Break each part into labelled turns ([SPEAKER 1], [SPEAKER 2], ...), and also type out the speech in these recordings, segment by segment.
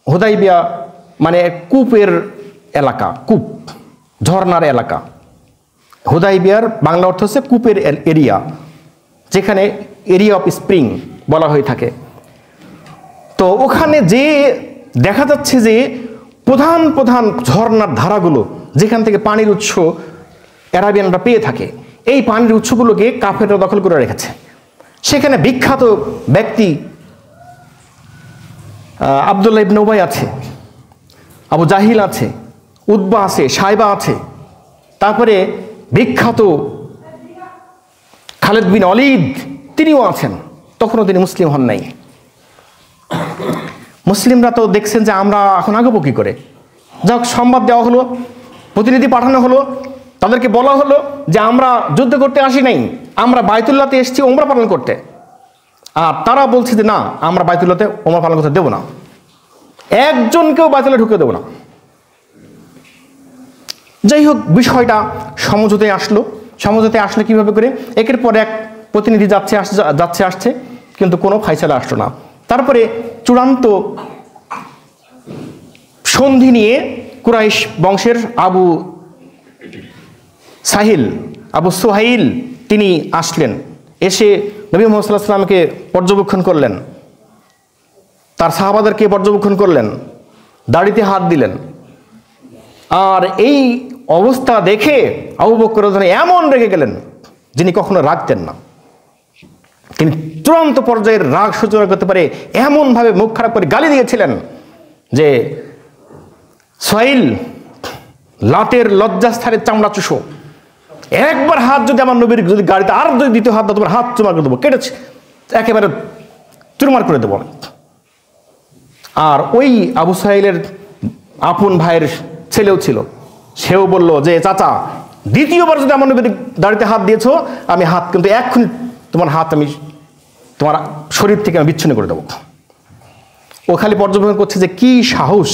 [SPEAKER 1] হুদাইবিয়া মানে কূপের এলাকা, কূপ ঝর্ণার এলাকা। হুদাইবিয়ার বাংলা অর্থ হচ্ছে কূপের এরিয়া, যেখানে এরিয়া অফ স্প্রিং বলা হয়ে থাকে। তো ওখানে যে দেখা যাচ্ছে যে প্রধান প্রধান ঝর্ণার ধারাগুলো, যেখান থেকে পানির উৎস আরাবিয়ানরা পেয়ে থাকে, এই পানির উৎসগুলোকে কাফেররা দখল করে রেখেছে। সেখানে বিখ্যাত ব্যক্তি আব্দুল্লাহ ইবনে উবাই আছে, আবু জাহিল আছে, উতবা আছে, সাইবা আছে, তারপরে বিখ্যাত খালেদ বিন ওয়ালিদ তিনিও আছেন। তখনও তিনি মুসলিম হন নাই। মুসলিমরা তো দেখছেন যে আমরা এখন আগাবো কি করে। যাক, সংবাদ দেওয়া হলো, প্রতিনিধি পাঠানো হলো, তাদেরকে বলা হলো যে আমরা যুদ্ধ করতে আসি নাই, আমরা বাইতুল্লাহতে এসেছি ওমরা পালন করতে। আর তারা বলছে যে না, আমরা বাইতুল্লাহতে ওমরা পালন করতে দেবো না, একজনকেও বাইতুল্লাহ ঢুকে দেবো না। যাই হোক, বিষয়টা সমঝোতায় আসলো। সমঝোতায় আসলে কিভাবে করে, একের পর এক প্রতিনিধি যাচ্ছে আসছে, কিন্তু কোনো ফাইসালা আসলো না। তারপরে চূড়ান্ত সন্ধি নিয়ে কুরাইশ বংশের আবু সোহাইল তিনি আসলেন। এসে নবী মুহাম্মদ সাল্লাল্লাহু আলাইহি ওয়াসাল্লামকে পর্যবেক্ষণ করলেন, তার সাহাবাদেরকে পর্যবেক্ষণ করলেন, দাড়িতে হাত দিলেন। আর এই অবস্থা দেখে আবু বকর রাদিয়াল্লাহু আনহু এমন রেগে গেলেন, যিনি কখনো রাগতেন না। তিনি চূড়ান্ত পর্যায়ের রাগ সহ্য করতে পারে এমনভাবে মুখ খারাপ করে গালি দিয়েছিলেন যে, সোহাইল, লাতের লজ্জাস্থানের চামড়া চুষো, একবার হাত যদি আমার নবীর যদি গাড়িতে আর যদি দ্বিতীয় হাত দাও, তোমার হাত চুরমার করে দেবো, কেটেছে একেবারে চুরমার করে দেবো। আর ওই আবু সোহাইলের আপন ভাইয়ের ছেলেও ছিল, সেও বলল যে চাচা, দ্বিতীয়বার যদি আমার নবীর দাড়িতে হাত দিয়েছো, আমি হাত কিন্তু এক্ষুনি তোমার হাত আমি তোমার শরীর থেকে আমি বিচ্ছিন্ন করে দেবো। ও খালি পর্যবেক্ষণ করছে যে কি সাহস,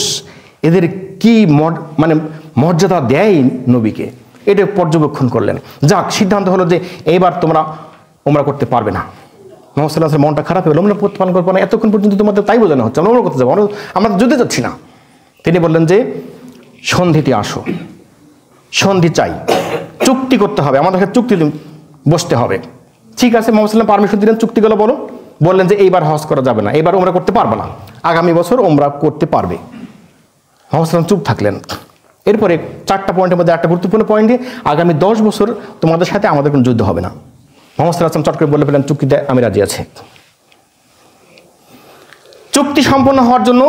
[SPEAKER 1] এদের কি মানে মর্যাদা দেয় নবীকে, এটা পর্যবেক্ষণ করলেন। যাক, সিদ্ধান্ত হলো যে এইবার তোমরা ওমরা করতে পারবে না। মুহাম্মদ সাল্লাল্লাহু আলাইহি ওয়াসাল্লাম মনটা খারাপ হলো, ওমরা পালন করবো না, এতক্ষণ পর্যন্ত তোমাদের তাই বোঝানো হচ্ছে আমরা ওমরা করতে যাবো, আমরা যুদ্ধে যাচ্ছি না। তিনি বললেন যে সন্ধিতে আসো, সন্ধি চাই, চুক্তি করতে হবে, আমাদেরকে চুক্তি বসতে হবে। ঠিক আছে, মুহাম্মদ সাল্লাল্লাহু আলাইহি ওয়াসাল্লাম পারমিশন দিলেন, চুক্তিগুলো বলো। বললেন যে এইবার হজ করা যাবে না, এইবার ওমরা করতে পারবে না, আগামী বছর ওমরা করতে পারবে। মুহাম্মদ সাল্লাল্লাহু আলাইহি ওয়াসাল্লাম চুপ থাকলেন। এরপরে 4টা পয়েন্টের মধ্যে একটা গুরুত্বপূর্ণ পয়েন্ট দিয়ে, আগামী 10 বছর তোমাদের সাথে আমাদের কোনো যুদ্ধ হবে না। মুহাম্মদ সাল্লাল্লাহু আলাইহি ওয়াসাল্লাম চট করে বলে ফেলেন, চুক্তিতে আমি রাজি আছি। চুক্তি সম্পন্ন হওয়ার জন্য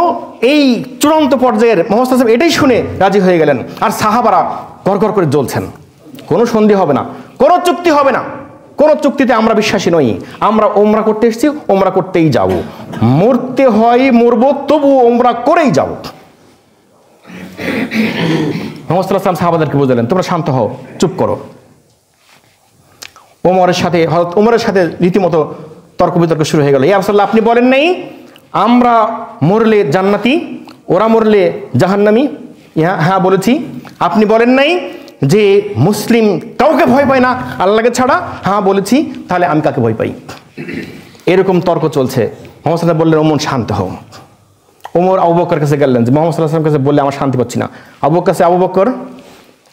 [SPEAKER 1] এই চূড়ান্ত পর্যায়ের মুহাম্মদ সাল্লাল্লাহু আলাইহি ওয়াসাল্লাম এটাই শুনে রাজি হয়ে গেলেন। আর সাহাবারা গড়গড় করে জ্বলছেন, কোনো সন্ধি হবে না, কোনো চুক্তি হবে না, কোনো চুক্তিতে আমরা বিশ্বাসী নই, আমরা ওমরা করতে এসেছি, ওমরা করতেই যাব, মরতে হয় মরবো, তবু ওমরা করেই যাব। মুহাম্মদ সাল্লাল্লাহু আলাইহি ওয়াসাল্লাম সাহাবাদেরকে বুঝালেন, তোমরা শান্ত হও, চুপ করো। হযরত ওমরের সাথে রীতিমতো তর্ক বিতর্ক শুরু হয়ে গেল। ইয়া রাসূলুল্লাহ, আপনি বলেন নাই আমরা মরলে জান্নাতি, ওরা মরলে জাহান্নামী? হ্যাঁ বলেছি। আপনি বলেন নাই যে মুসলিম কাউকে ভয় পায় না আল্লাহকে ছাড়া? হ্যাঁ বলেছি। তাহলে আমি কাকে ভয় পাই? এরকম তর্ক চলছে। মুহাম্মদ সাল্লাল্লাহু আলাইহি ওয়াসাল্লাম বললেন, ওমর শান্ত হও। ওমর আবু বকরের কাছে গেলেন যে মুহাম্মদ সাল্লাল্লাহু আলাইহি ওয়াসাল্লামের কাছে বললে আমার শান্তি পাচ্ছি না। আবু বকর,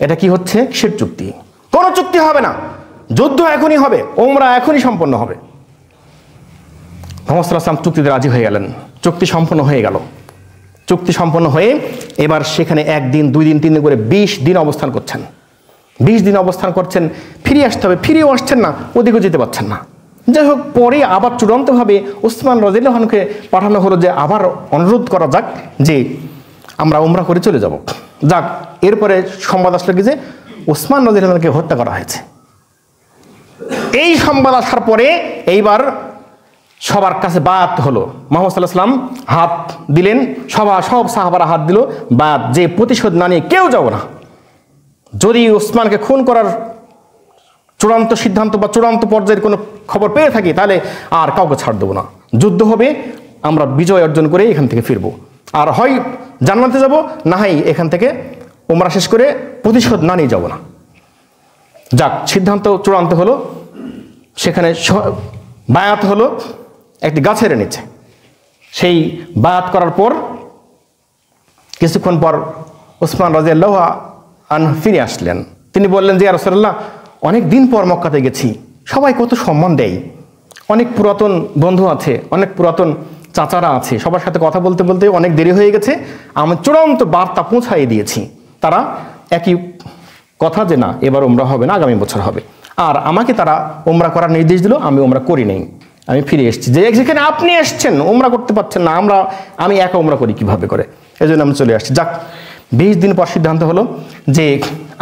[SPEAKER 1] এটা কি হচ্ছে? কিসের চুক্তি? কোনো চুক্তি হবে না, যুদ্ধ এখনই হবে, ওমরা এখনই সম্পন্ন হবে। মুহাম্মদ সাল্লাল্লাহু আলাইহি ওয়াসাল্লাম চুক্তিতে রাজি হয়ে গেলেন। চুক্তি সম্পন্ন হয়ে গেল। চুক্তি সম্পন্ন হয়ে এবার সেখানে 1 দিন 2 দিন 3 দিন করে 20 দিন অবস্থান করছেন। 20 দিন অবস্থান করছেন, ফিরে আসতে হবে, ফিরেও আসছেন না, ওদিকেও যেতে পারছেন না। যাই হোক, পরে আবার চূড়ান্তভাবে ওসমান রাদিয়াল্লাহু আনহুকে পাঠানো হলো যে আবার অনুরোধ করা যাক যে আমরা উমরা করে চলে যাব। যাক, এরপরে সংবাদ আসলো কি যে ওসমান রাদিয়াল্লাহু আনহুকে হত্যা করা হয়েছে। এই সংবাদ আসার পরে এইবার সবার কাছে বায়াত হলো। মুহাম্মদ সাল্লাল্লাহু আলাইহি ওয়াসাল্লাম হাত দিলেন, সব সাহাবারা হাত দিল, বায়াত, যে প্রতিশোধ না নিয়ে কেউ যাব না। যদি ওসমানকে খুন করার চূড়ান্ত সিদ্ধান্ত বা চূড়ান্ত পর্যায়ের কোনো খবর পেয়ে থাকি, তাহলে আর কাউকে ছাড় দেবো না, যুদ্ধ হবে, আমরা বিজয় অর্জন করে এখান থেকে ফিরবো, আর হয় জান্নাতে যাব, না হয় এখান থেকে উমরা শেষ করে প্রতিশোধ না নিয়ে যাব না। যাক, সিদ্ধান্ত চূড়ান্ত হলো। সেখানে বায়াত হলো একটি গাছের নিচে। সেই বায়াত করার পর কিছুক্ষণ পর ওসমান রাদিয়াল্লাহু আনহু ফিরে আসলেন। তিনি বললেন যে ইয়া রাসূলুল্লাহ, অনেক দিন পর মক্কাতে গেছি, সবাই কত সম্মান দেয়, অনেক পুরাতন বন্ধু আছে, অনেক পুরাতন চাচারা আছে, সবার সাথে কথা বলতে বলতে অনেক দেরি হয়ে গেছে, আমি চূড়ান্ত বার্তা পৌঁছাই দিয়েছি। তারা একই কথা যে না, এবার ওমরা হবে না, আগামী বছর হবে। আর আমাকে তারা ওমরা করার নির্দেশ দিল, আমি ওমরা করি নাই, আমি ফিরে এসেছি। যেখানে আপনি এসছেন ওমরা করতে পারছেন না, আমি একা ওমরা করি কিভাবে করে, এই জন্য আমি চলে আসছি। যাক, 20 দিন পর সিদ্ধান্ত হলো যে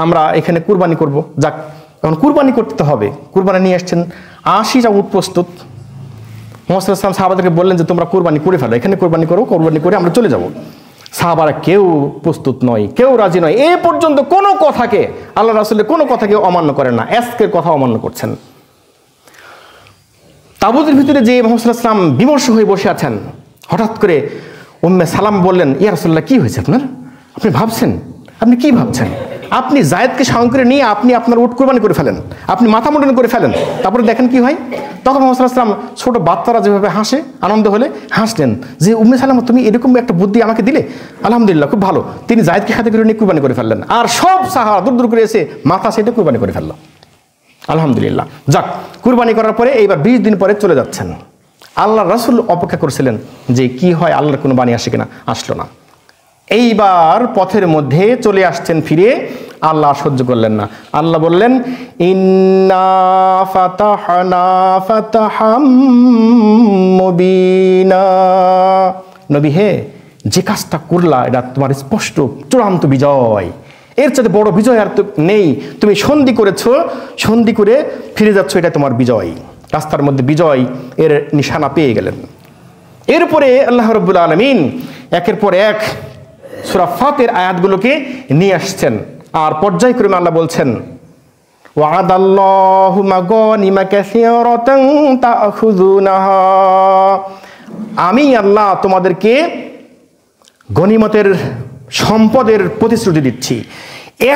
[SPEAKER 1] আমরা এখানে কুরবানি করব। যাক, এখন কুরবানি করতে হবে, কুরবানি নিয়ে আসছেন 80টা উট প্রস্তুত। মুহাম্মদ সাল্লাল্লাহু আলাইহি ওয়াসাল্লাম সাহাবাদেরকে বললেন যে তোমরা কুরবানি করে ফেলো, এখানে কুরবানি করো, কুরবানি করে আমরা চলে যাব। সাহাবারা কেউ প্রস্তুত নয়, কেউ রাজি নয়। এ পর্যন্ত কোনো কথাকে, আল্লাহ রাসূলের কোনো কথাকে অমান্য করেন না, আজকের কথা অমান্য করছেন। তাবুতের ভিতরে যে মুহাম্মদ সাল্লাল্লাহু আলাইহি ওয়াসাল্লাম বিমর্ষ হয়ে বসে আছেন, হঠাৎ করে উম্মে সালাম বললেন, ইয়া রাসূলুল্লাহ, কি হয়েছে আপনার? আপনি ভাবছেন, আপনি কি ভাবছেন? আপনি জায়েদকে সঙ্গে করে নিয়ে আপনি আপনার উট কুরবানি করে ফেলেন, আপনি মাথা মুন্ডন করে ফেলেন, তারপরে দেখেন কি হয়। তখন মুহাম্মদ সাল্লাল্লাহু আলাইহি ওয়াসাল্লাম ছোট বাচ্চারা যেভাবে হাসে, আনন্দ হলে হাসলেন যে উম্মে সালামা, তুমি এরকম একটা বুদ্ধি আমাকে দিলে, আলহামদুলিল্লাহ, খুব ভালো। তিনি জায়েদকে সাথে করে নিয়ে কুরবানি করে ফেললেন, আর সব সাহাবা দূর দূর করে এসে মাথা সেটে কুরবানি করে ফেললো, আলহামদুলিল্লাহ। যাক, কুরবানি করার পরে এইবার 20 দিন পরে চলে যাচ্ছেন। আল্লাহ রাসূল অপেক্ষা করছিলেন যে কি হয়, আল্লাহর কোনো বাণী আসে কিনা, আসলো না। এইবার পথের মধ্যে চলে আসছেন ফিরে, আল্লাহ সহ্য করলেন না। আল্লাহ বললেন, ইন্না ফাতাহনা ফাতাহাম মুবিনা, নবী হে, যে কাজটা করলা এটা তোমার স্পষ্ট চূড়ান্ত বিজয়, এর চাইতে বড় বিজয় আর তো নেই। তুমি সন্ধি করেছো, সন্ধি করে ফিরে যাচ্ছ, এটা তোমার বিজয়। রাস্তার মধ্যে বিজয় এর নিশানা পেয়ে গেলেন। এরপরে আল্লাহ রাব্বুল আলামিন একের পর এক সূরা ফাতির আয়াতগুলোকে নিয়ে আসছেন, আর পর্যায়ক্রমে আল্লাহ বলছেন, ওয়াদাল্লাহু মাগানিমা কাসীরাতান তাখুযুনাহা, আমি আল্লাহ তোমাদেরকে গনিমতের সম্পদের প্রতিশ্রুতি দিচ্ছি।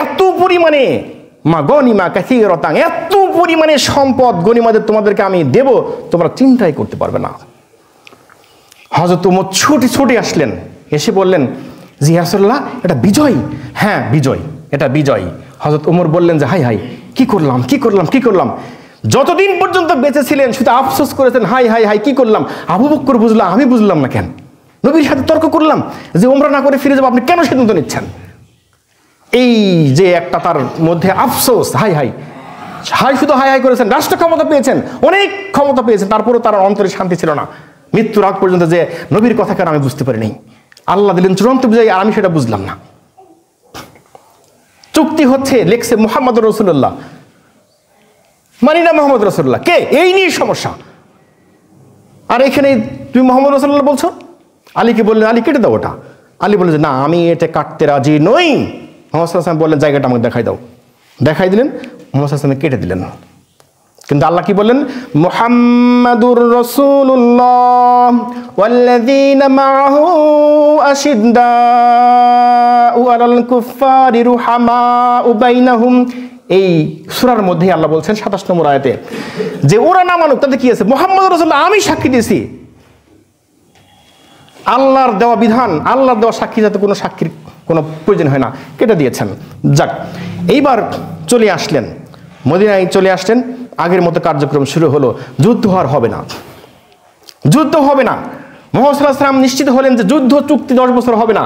[SPEAKER 1] এত পরিমাণে মাগানিমা কাসীরাতান, এত পরিমাণে সম্পদ গনিমতের তোমাদেরকে আমি দেব, তোমরা চিন্তাই করতে পারবে না। হযরত ওমর ছুটে আসলেন, এসে বললেন, জি ইয়া রাসূলুল্লাহ, এটা বিজয়। হ্যাঁ বিজয়, এটা বিজয়। হযরত ওমর বললেন যে হাই হাই, কি করলাম কি করলাম কি করলাম। যতদিন পর্যন্ত বেঁচে ছিলেন শুধু আফসোস করেছেন, হাই হাই হাই, কি করলাম। আবু বকর বুঝলাম, আমি বুঝলাম না কেন। নবীর সাথে তর্ক করলাম যে ওমরা না করে ফিরে যাবো, আপনি কেন সিদ্ধান্ত নিচ্ছেন। এই যে একটা তার মধ্যে আফসোস, হাই হাই হাই, শুধু হাই হাই করেছেন। রাষ্ট্র ক্ষমতা পেয়েছেন, অনেক ক্ষমতা পেয়েছেন, তারপরেও তার অন্তরে শান্তি ছিল না। মৃত্যুর আগ পর্যন্ত যে নবীর কথা কেন আমি বুঝতে পারিনি, আল্লাহ দিলেন চূড়ান্ত বিজয়, আর আমি সেটা বুঝলাম না। চুক্তি হচ্ছে, লেখছে মুহাম্মদুর রাসূলুল্লাহ, মানি না মুহাম্মদ রাসূলুল্লাহ কে, এই নিয়ে সমস্যা। আর এখানে তুমি মুহাম্মদ রাসূলুল্লাহ বলছো। আলীকে বললেন, আলী কেটে দাও ওটা। আলী বললেন যে না, আমি এটা কাটতে রাজি নই। মুহাম্মদ সাল্লাল্লাহু আলাইহি ওয়াসাল্লাম বললেন, জায়গাটা আমাকে দেখাই দাও। দেখাই দিলেন, মুহাম্মদ সাল্লাল্লাহু আলাইহি ওয়াসাল্লাম কেটে দিলেন। কিন্তু আল্লাহ কি বললেন, মুহাম্মাদুর রাসূলুল্লাহ ওয়াল্লাযীনা মাআহু আশিদ্দাউ আলাল কুফফারি রুহামাউ বাইনাহুম। এই সূরার মধ্যে আল্লাহ বলছেন 27 নম্বর আয়াতে যে ওরা না মানুক, তাতে কি আছে, মুহাম্মাদুর রাসূলুল্লাহ আমি সাক্ষী দিয়েছি। আল্লাহর দেওয়া বিধান, আল্লাহর দেওয়া সাক্ষী, যাতে কোনো সাক্ষীর কোনো প্রয়োজন হয় না, কেটে দিয়েছেন। যাক, এইবার চলে আসলেন মদিনায়, চলে আসলেন। আগের মতো কার্যক্রম শুরু হলো। যুদ্ধ আর হবে না, যুদ্ধ হবে না। মুহাম্মদ সাল্লাল্লাহু আলাইহি ওয়াসাল্লাম নিশ্চিত হলেন যে যুদ্ধ চুক্তি 10 বছর হবে না।